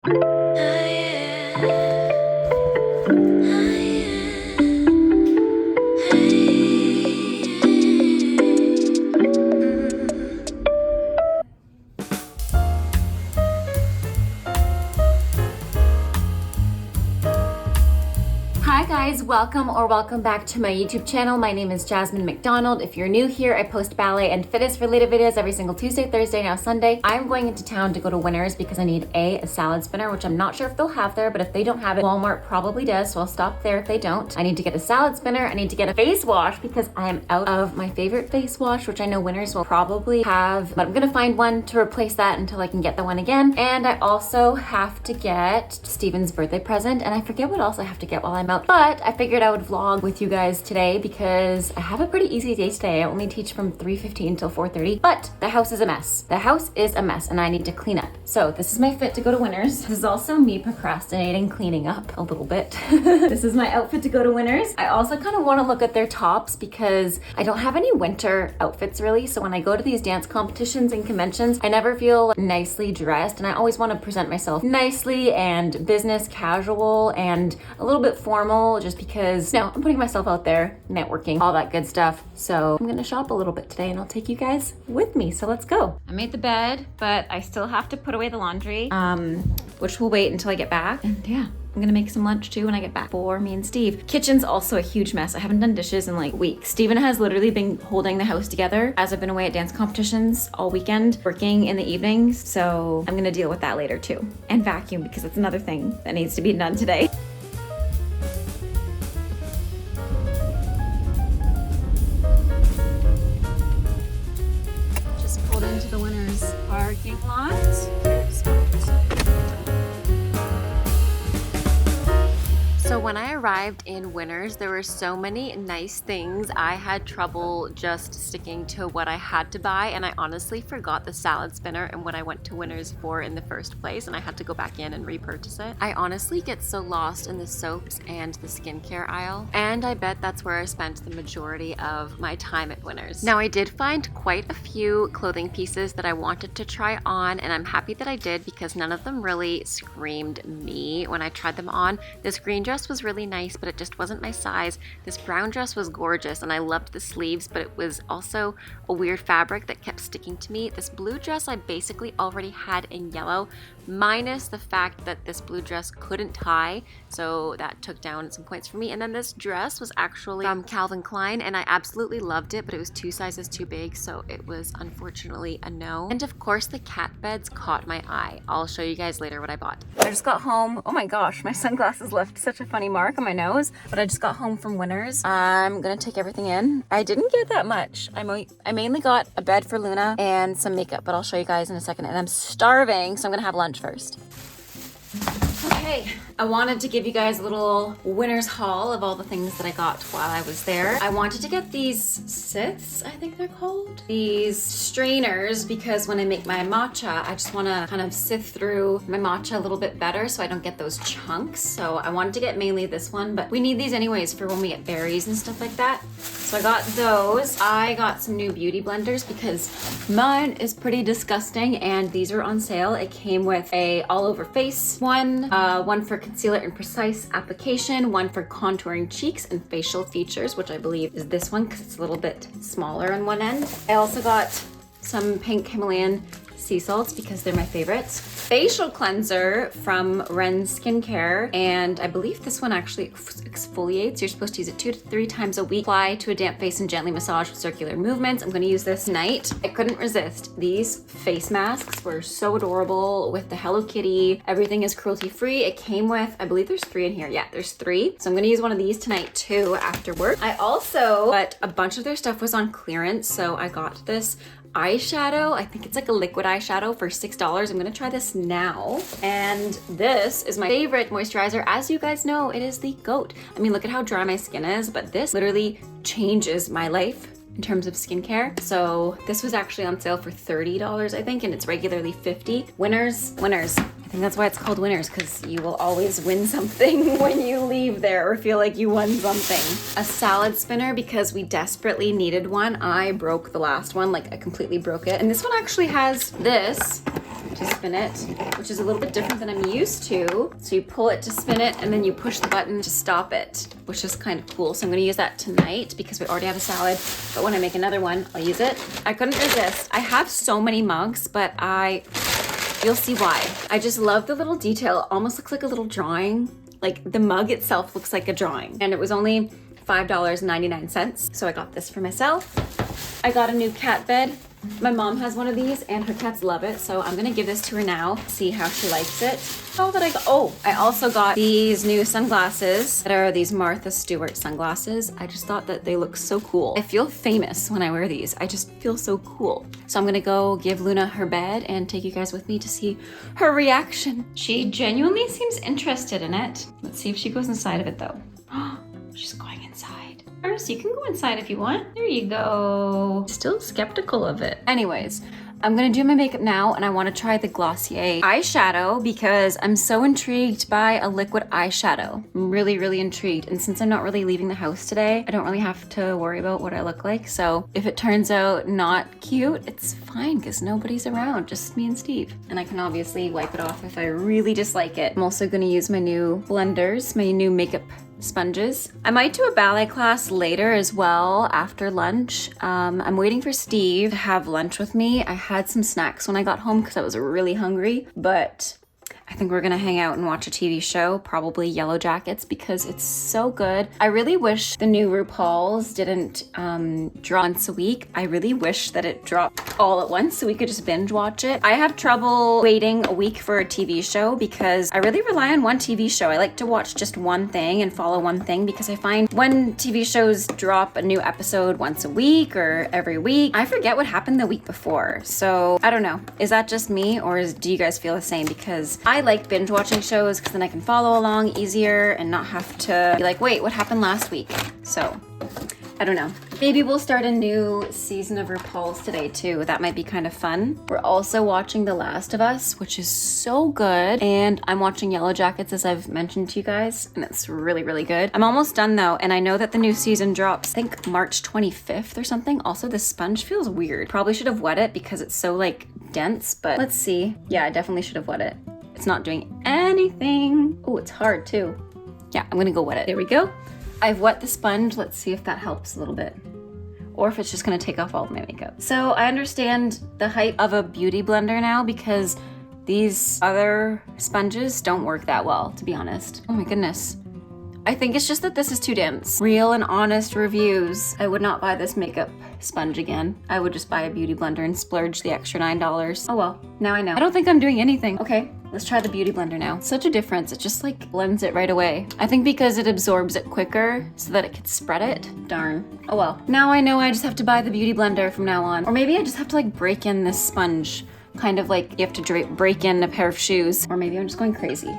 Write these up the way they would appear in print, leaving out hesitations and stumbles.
Hi guys, welcome back to my YouTube channel. My name is Jasmine McDonald. If you're new here, I post ballet and fitness related videos every single Tuesday, Thursday, now Sunday. I'm going into town to go to Winners because I need a salad spinner, which I'm not sure if they'll have there, but if they don't have it, Walmart probably does, so I'll stop there if they don't. I need to get a salad spinner. I need to get a face wash because I am out of my favorite face wash, which I know Winners will probably have, but I'm gonna find one to replace that until I can get the one again. And I also have to get Steven's birthday present, and I forget what else I have to get while I'm out. But I figured I would vlog with you guys today because I have a pretty easy day today. I only teach from 3:15 till 4:30, but the house is a mess. The house is a mess and I need to clean up. So this is my fit to go to Winners. This is also me procrastinating cleaning up a little bit. This is my outfit to go to Winners. I also kind of want to look at their tops because I don't have any winter outfits really. So when I go to these dance competitions and conventions, I never feel nicely dressed, and I always want to present myself nicely and business casual and a little bit formal, just because, no, I'm putting myself out there, networking, all that good stuff. So I'm gonna shop a little bit today and I'll take you guys with me. So let's go. I made the bed, but I still have to put away the laundry, which will wait until I get back. And yeah, I'm gonna make some lunch too when I get back for me and Steve. Kitchen's also a huge mess. I haven't done dishes in like weeks. Steven has literally been holding the house together as I've been away at dance competitions all weekend, working in the evenings. So I'm gonna deal with that later too. And vacuum, because it's another thing that needs to be done today. Into the Winners parking lot. So when I arrived in Winners, there were so many nice things. I had trouble just sticking to what I had to buy, and I honestly forgot the salad spinner and what I went to Winners for in the first place, and I had to go back in and repurchase it. I honestly get so lost in the soaps and the skincare aisle, and I bet that's where I spent the majority of my time at Winners. Now, I did find quite a few clothing pieces that I wanted to try on, and I'm happy that I did because none of them really screamed me when I tried them on. This green dress was really nice, but it just wasn't my size. This brown dress was gorgeous and I loved the sleeves, but it was also a weird fabric that kept sticking to me. This blue dress I basically already had in yellow, minus the fact that this blue dress couldn't tie, so that took down some points for me. And then this dress was actually from Calvin Klein and I absolutely loved it, but it was 2 sizes too big, so it was unfortunately a no. And of course the cat beds caught my eye. I'll show you guys later what I bought. I just got home. Oh my gosh, my sunglasses left such a funny mark on my nose, but I just got home from Winners. I'm gonna take everything in. I didn't get that much. I mainly got a bed for Luna and some makeup, but I'll show you guys in a second. And I'm starving, so I'm gonna have lunch first. Okay, I wanted to give you guys a little Winners haul of all the things that I got while I was there. I wanted to get these siths, I think they're called. These strainers, because when I make my matcha, I just wanna kind of sift through my matcha a little bit better so I don't get those chunks. So I wanted to get mainly this one, but we need these anyways for when we get berries and stuff like that. So I got those. I got some new beauty blenders because mine is pretty disgusting and these are on sale. It came with a all over face one for concealer and precise application, one for contouring cheeks and facial features, which I believe is this one because it's a little bit smaller on one end. I also got some pink Himalayan sea salts because they're my favorites. Facial cleanser from Ren Skincare, and I believe this one actually exfoliates. You're supposed to use it 2 to 3 times a week. Apply to a damp face and gently massage with circular movements. I'm going to use this tonight. I couldn't resist. These face masks were so adorable with the Hello Kitty. Everything is cruelty free. It came with, I believe there's 3 in here. Yeah, there's 3. So I'm going to use one of these tonight too after work. I also, but a bunch of their stuff was on clearance, so I got this eyeshadow. I think it's like a liquid eyeshadow for $6. I'm gonna try this now. And this is my favorite moisturizer. As you guys know, it is the GOAT. I mean, look at how dry my skin is, but this literally changes my life in terms of skincare. So this was actually on sale for $30, I think, and it's regularly $50. Winners. I think that's why it's called Winners, because you will always win something when you leave there or feel like you won something. A salad spinner, because we desperately needed one. I broke the last one, like I completely broke it. And this one actually has this to spin it, which is a little bit different than I'm used to. So you pull it to spin it, and then you push the button to stop it, which is kind of cool. So I'm gonna use that tonight because we already have a salad, but when I make another one, I'll use it. I couldn't resist. I have so many mugs, but you'll see why. I just love the little detail. It almost looks like a little drawing. Like the mug itself looks like a drawing. And it was only $5.99. So I got this for myself. I got a new cat bed. My mom has one of these and her cats love it. So I'm gonna give this to her now, see how she likes it. I also got these new sunglasses that are these Martha Stewart sunglasses. I just thought that they look so cool. I feel famous when I wear these. I just feel so cool. So I'm gonna go give Luna her bed and take you guys with me to see her reaction. She genuinely seems interested in it. Let's see if she goes inside of it though. She's going inside. Iris, you can go inside if you want. There you go. Still skeptical of it. Anyways, I'm gonna do my makeup now and I wanna try the Glossier eyeshadow because I'm so intrigued by a liquid eyeshadow. I'm really, really intrigued. And since I'm not really leaving the house today, I don't really have to worry about what I look like. So if it turns out not cute, it's fine because nobody's around, just me and Steve. And I can obviously wipe it off if I really dislike it. I'm also gonna use my new blenders, my new makeup sponges. I might do a ballet class later as well after lunch. I'm waiting for Steve to have lunch with me. I had some snacks when I got home because I was really hungry, but I think we're gonna hang out and watch a TV show, probably Yellow Jackets, because it's so good. I really wish the new RuPaul's didn't drop once a week. I really wish that it dropped all at once so we could just binge watch it. I have trouble waiting a week for a TV show because I really rely on one TV show. I like to watch just one thing and follow one thing because I find when TV shows drop a new episode once a week or every week, I forget what happened the week before. So I don't know. Is that just me or do you guys feel the same? Because I like binge watching shows because then I can follow along easier and not have to be like, wait, what happened last week? So I don't know. Maybe we'll start a new season of RuPaul's today too. That might be kind of fun. We're also watching The Last of Us, which is so good. And I'm watching Yellow Jackets, as I've mentioned to you guys, and it's really, really good. I'm almost done though, and I know that the new season drops, I think March 25th or something. Also, the sponge feels weird. Probably should have wet it because it's so like dense, but let's see. Yeah, I definitely should have wet it. It's not doing anything. Oh, it's hard too. Yeah, I'm gonna go wet it. There we go. I've wet the sponge. Let's see if that helps a little bit. Or if it's just gonna take off all of my makeup. So I understand the hype of a beauty blender now because these other sponges don't work that well, to be honest. Oh my goodness. I think it's just that this is too dense. Real and honest reviews. I would not buy this makeup sponge again. I would just buy a beauty blender and splurge the extra $9. Oh well, now I know. I don't think I'm doing anything. Okay, let's try the beauty blender now. Such a difference, it just like blends it right away. I think because it absorbs it quicker so that it could spread it. Darn. Oh well. Now I know I just have to buy the beauty blender from now on. Or maybe I just have to like break in this sponge. Kind of like you have to break in a pair of shoes. Or maybe I'm just going crazy.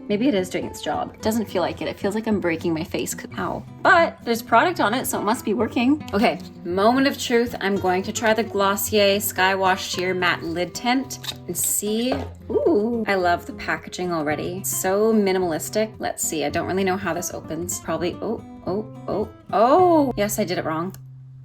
Maybe it is doing its job. It doesn't feel like it. It feels like I'm breaking my face. Ow. But there's product on it, so it must be working. Okay, moment of truth. I'm going to try the Glossier Sky Wash Sheer Matte Lid Tint and see. Ooh, I love the packaging already. So minimalistic. Let's see. I don't really know how this opens. Probably, oh. Yes, I did it wrong.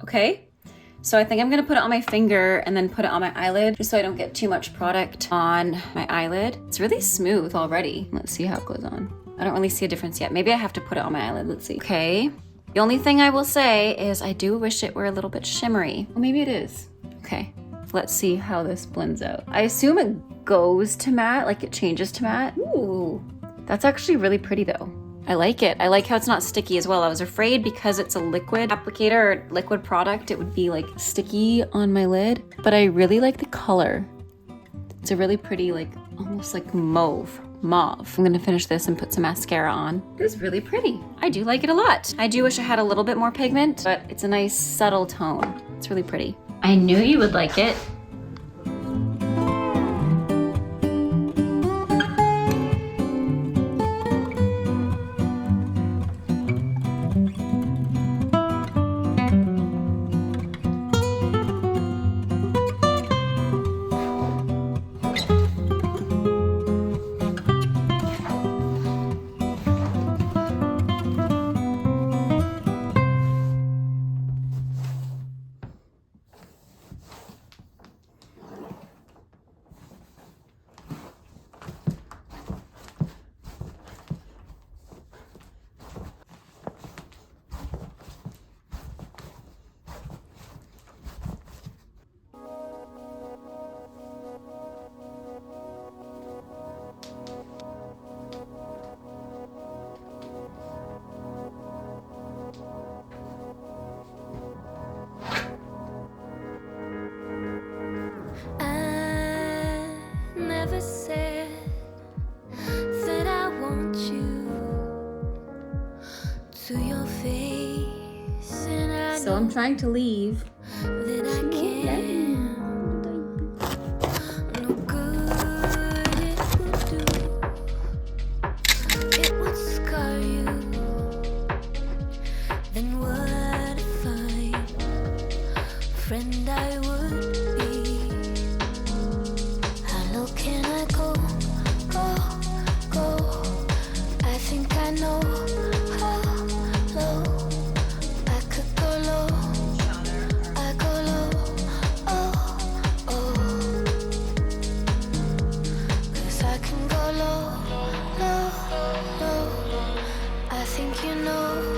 Okay. So I think I'm gonna put it on my finger and then put it on my eyelid just so I don't get too much product on my eyelid. It's really smooth already. Let's see how it goes on. I don't really see a difference yet. Maybe I have to put it on my eyelid. Let's see. Okay. The only thing I will say is I do wish it were a little bit shimmery. Well, maybe it is. Okay. Let's see how this blends out. I assume it goes to matte, like it changes to matte. Ooh, that's actually really pretty though. I like it. I like how it's not sticky as well. I was afraid because it's a liquid applicator or liquid product, it would be like sticky on my lid, but I really like the color. It's a really pretty, like almost like mauve. I'm gonna finish this and put some mascara on. It's really pretty. I do like it a lot. I do wish I had a little bit more pigment, but it's a nice subtle tone. It's really pretty. I knew you would like it. I'm trying to leave. That I can. No good it would do. It would scar you. Then what a fine friend I would be. How low can I go, go, go? I think I know how low I could go low. I go low, oh, oh. 'Cause I can go low, low, low. I think you know.